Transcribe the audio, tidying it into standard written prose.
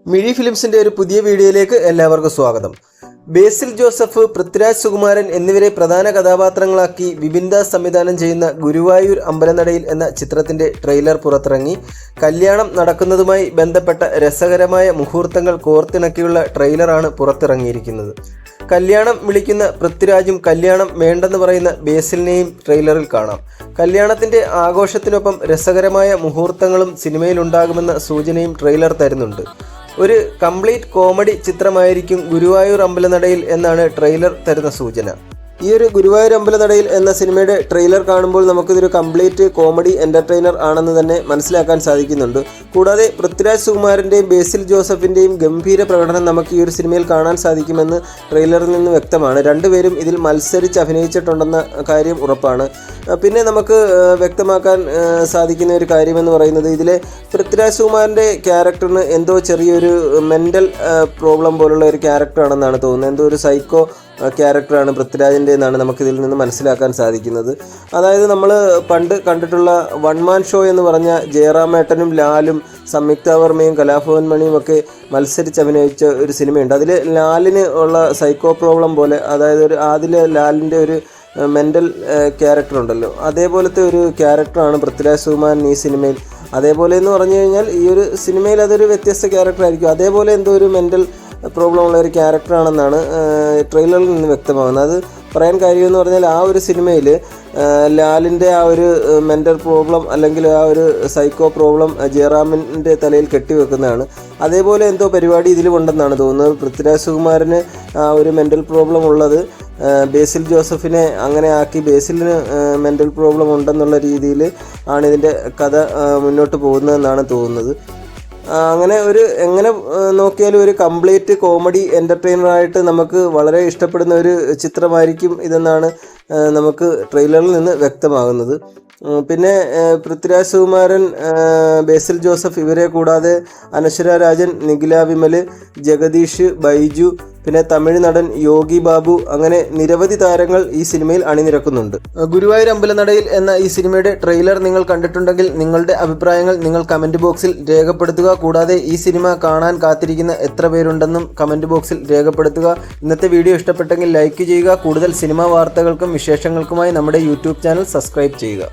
മിഴി ഫിലിംസിന്റെ ഒരു പുതിയ വീഡിയോയിലേക്ക് എല്ലാവർക്കും സ്വാഗതം. ബേസിൽ ജോസഫ്, പൃഥ്വിരാജ് സുകുമാരൻ എന്നിവരെ പ്രധാന കഥാപാത്രങ്ങളാക്കി വിപിൻ ദാസ് സംവിധാനം ചെയ്യുന്ന ഗുരുവായൂർ അമ്പലനടയിൽ എന്ന ചിത്രത്തിന്റെ ട്രെയിലർ പുറത്തിറങ്ങി. കല്യാണം നടക്കുന്നതുമായി ബന്ധപ്പെട്ട രസകരമായ മുഹൂർത്തങ്ങൾ കോർത്തിണക്കിയുള്ള ട്രെയിലറാണ് പുറത്തിറങ്ങിയിരിക്കുന്നത്. കല്യാണം വിളിക്കുന്ന പൃഥ്വിരാജും കല്യാണം വേണ്ടെന്ന് പറയുന്ന ബേസിലിനെയും ട്രെയിലറിൽ കാണാം. കല്യാണത്തിന്റെ ആഘോഷത്തിനൊപ്പം രസകരമായ മുഹൂർത്തങ്ങളും സിനിമയിലുണ്ടാകുമെന്ന സൂചനയും ട്രെയിലർ തരുന്നുണ്ട്. ഒരു കംപ്ലീറ്റ് കോമഡി ചിത്രമായിരിക്കും ഗുരുവായൂർ അമ്പലനടയിൽ എന്നാണ് ട്രെയിലർ തരുന്ന സൂചന. ഈ ഒരു ഗുരുവായൂർ അമ്പലനടയിൽ എന്ന സിനിമയുടെ ട്രെയിലർ കാണുമ്പോൾ നമുക്കിതൊരു കംപ്ലീറ്റ് കോമഡി എൻ്റർടൈനർ ആണെന്ന് തന്നെ മനസ്സിലാക്കാൻ സാധിക്കുന്നുണ്ട്. കൂടാതെ പൃഥ്വിരാജ് സുകുമാരൻ്റെയും ബേസിൽ ജോസഫിൻ്റെയും ഗംഭീര പ്രകടനം നമുക്ക് ഈ ഒരു സിനിമയിൽ കാണാൻ സാധിക്കുമെന്ന് ട്രെയിലറിൽ നിന്ന് വ്യക്തമാണ്. രണ്ടുപേരും ഇതിൽ മത്സരിച്ച് അഭിനയിച്ചിട്ടുണ്ടെന്ന കാര്യം ഉറപ്പാണ്. പിന്നെ നമുക്ക് വ്യക്തമാക്കാൻ സാധിക്കുന്ന ഒരു കാര്യമെന്ന് പറയുന്നത്, ഇതിലെ പൃഥ്വിരാജ് സുകുമാരൻ്റെ ക്യാരക്ടറിന് എന്തോ ചെറിയൊരു മെൻ്റൽ പ്രോബ്ലം പോലുള്ള ഒരു ക്യാരക്ടറാണെന്നാണ് തോന്നുന്നത്. എന്തോ ഒരു സൈക്കോ ക്യാരക്ടറാണ് പൃഥ്വിരാജിൻ്റെ എന്നാണ് നമുക്കിതിൽ നിന്ന് മനസ്സിലാക്കാൻ സാധിക്കുന്നത്. അതായത് നമ്മൾ പണ്ട് കണ്ടിട്ടുള്ള വൺ മാൻ ഷോ എന്ന് പറഞ്ഞ ജയറാമേട്ടനും ലാലും സംയുക്ത വർമ്മയും കലാഭവൻ മണിയും ഒക്കെ മത്സരിച്ച് അഭിനയിച്ച ഒരു സിനിമയുണ്ട്. അതിൽ ലാലിന് ഉള്ള സൈക്കോ പ്രോബ്ലം പോലെ, അതായത് അതിലെ ലാലിൻ്റെ ഒരു മെൻ്റൽ ക്യാരക്ടർ ഉണ്ടല്ലോ, അതേപോലത്തെ ഒരു ക്യാരക്ടറാണ് പൃഥ്വിരാജ് സുകുമാരൻ ഈ സിനിമയിൽ. അതേപോലെ എന്ന് പറഞ്ഞു കഴിഞ്ഞാൽ ഈ ഒരു സിനിമയിൽ അതൊരു വ്യത്യസ്ത ക്യാരക്ടറായിരിക്കും. അതേപോലെ എന്തോ ഒരു മെൻ്റൽ പ്രോബ്ലം ഉള്ള ഒരു ക്യാരക്ടറാണെന്നാണ് ട്രെയിലറിൽ നിന്ന് വ്യക്തമാകുന്നത്. അത് പറയാൻ കാര്യമെന്ന് പറഞ്ഞാൽ, ആ ഒരു സിനിമയിൽ ലാലിൻ്റെ ആ ഒരു മെൻ്റൽ പ്രോബ്ലം അല്ലെങ്കിൽ ആ ഒരു സൈക്കോ പ്രോബ്ലം ജയറാമിൻ്റെ തലയിൽ കെട്ടിവെക്കുന്നതാണ്. അതേപോലെ എന്തോ പരിപാടി ഇതിലുണ്ടെന്നാണ് തോന്നുന്നത്. പൃഥ്വിരാജ് സുകുമാരന് ആ ഒരു മെൻ്റൽ പ്രോബ്ലം ഉള്ളത് ബേസിൽ ജോസഫിനെ അങ്ങനെ ആക്കി ബേസിലിന് മെൻ്റൽ പ്രോബ്ലം ഉണ്ടെന്നുള്ള രീതിയിൽ ആണ് ഇതിൻ്റെ കഥ മുന്നോട്ട് പോകുന്നതെന്നാണ് തോന്നുന്നത്. അങ്ങനെ എങ്ങനെ നോക്കിയാലും ഒരു കംപ്ലീറ്റ് കോമഡി എൻ്റർടൈനറായിട്ട് നമുക്ക് വളരെ ഇഷ്ടപ്പെടുന്ന ഒരു ചിത്രമായിരിക്കും ഇതെന്നാണ് നമുക്ക് ട്രെയിലറിൽ നിന്ന് വ്യക്തമാകുന്നത്. പിന്നെ പൃഥ്വിരാജ് സുകുമാരൻ, ബേസിൽ ജോസഫ് ഇവരെ കൂടാതെ അനശ്വര രാജൻ, നിഖില വിമൽ, ജഗദീഷ്, ബൈജു, പിന്നെ തമിഴ് നടൻ യോഗി ബാബു, അങ്ങനെ നിരവധി താരങ്ങൾ ഈ സിനിമയിൽ അണിനിരക്കുന്നുണ്ട്. ഗുരുവായൂർ അമ്പലനടയിൽ എന്ന ഈ സിനിമയുടെ ട്രെയിലർ നിങ്ങൾ കണ്ടിട്ടുണ്ടെങ്കിൽ നിങ്ങളുടെ അഭിപ്രായങ്ങൾ നിങ്ങൾ കമൻറ്റ് ബോക്സിൽ രേഖപ്പെടുത്തുക. കൂടാതെ ഈ സിനിമ കാണാൻ കാത്തിരിക്കുന്ന എത്ര പേരുണ്ടെന്നും കമൻറ്റ് ബോക്സിൽ രേഖപ്പെടുത്തുക. ഇന്നത്തെ വീഡിയോ ഇഷ്ടപ്പെട്ടെങ്കിൽ ലൈക്ക് ചെയ്യുക. കൂടുതൽ സിനിമാ വാർത്തകൾക്കും വിശേഷങ്ങൾക്കുമായി നമ്മുടെ യൂട്യൂബ് ചാനൽ സബ്സ്ക്രൈബ് ചെയ്യുക.